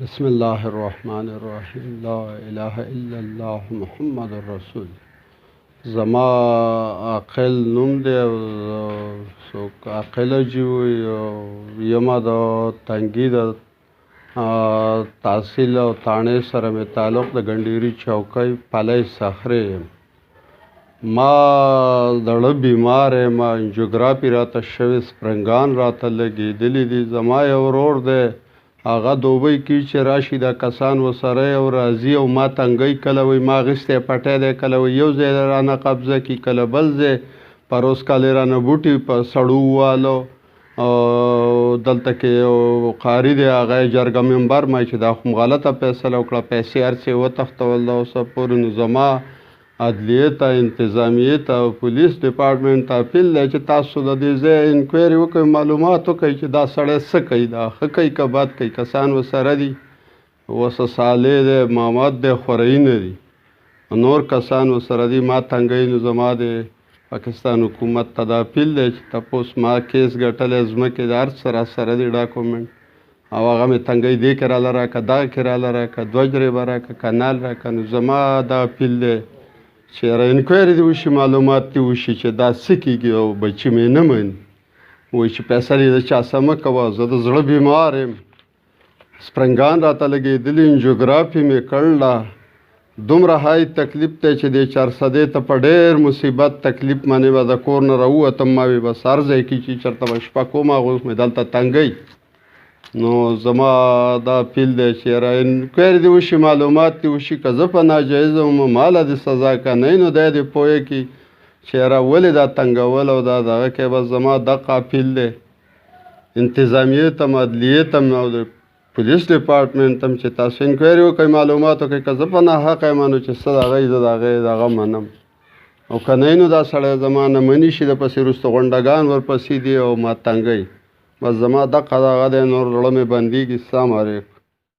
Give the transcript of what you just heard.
بسم الله الرحمن الرحیم لا اله الا الله محمد رسول. زما عاقل نوم دی او څوک عاقله جوي یما د تنګي د تحصیل او تانې سره مې تعلق د ګنډيري چوکۍ پلی صخرې یم. ما زړه بیمار یم، انجیوګرافي راته شوې، سپرنګان راته لګېدلي دي. زما یو ورور دی، هغه دوبۍ کې چې راشي دا کسان ورسره او راځي او ما تنګی کله وایي ما اخیستی پټی دی، کله وایي یو ځای رانه قبضه کړي، کله بل ځای. پروس کال یې رانه بوټي په سړو ووالو. دلته کې یو قاري دی، هغه یې جرګه ممبر ما چې دا خو غلطه فیصله وکړه، پیسې هر څه یې وتښتول. دا اوسه پورې نو زما عدلیې ته، انتظامیې ته او پولیس ډپارټمنټ ته اپیل دی چې تاسو د دې ځای انکوایري وکړئ، معلومات وکړئ چې دا سړی څه کوي، دا ښه کوي که بد کوي. کسان ورسره دي، اوس صالح دی، محمد دی، خورۍ نه دي، نور کسان ورسره دي. ما تنګی نو زما د پاکستان حکومت ته دا اپیل دی چې تپوس ما کیس ګټلی، ځمکې د هر څه راسره دي ډاکومنټ، او هغه مې تنګی دې کې راله راکړه، دغه کې راله راکړه، دوه جریبه راکړه، کنال راکړه. نو زما دا اپیل دی چې انکوایري دې وشي، معلومات دې وشي چې دا څه کېږي. او بچي مې نه مني، وایي چې فیصلې د چا څه مه کوه، زه د زړه بیمار یم، سپرنګان راته لګېدلي، انجیوګرافي مې کړله. دومره های تکلیف دی چې دې چارسدې ته په ډېر مصیبت تکلیف منې به د کور نه راووتم. ما وی بس هر ځای کې چې چېرته به شپه کوم هغه اوس مې دلته تنګی. نو زما دا اپیل دی چې یاره انکوایري دې وشي، معلومات دې وشي، که زه په ناجایزه وم ماله دې سزا کنئ، نو دی دې پوه کړي چې یاره ولې دا تنګول او دا دغه کې. بس زما دغه اپیل دی انتظامیې ته، عدلیې ته او د پولیس ډپارټمنټ ته چې تاسو انکوایري وکړئ، معلومات وکړئ. که زه په ناحقه یم نو چې څه د هغه زه د هغې دغه منم، او که نه نو دا سړی زما نه مني شي، د پسې وروسته غونډګان ورپسې دي او ما تنګی. بس زما دغه دی، نور زړه مې بندېږي. السلام علیکم.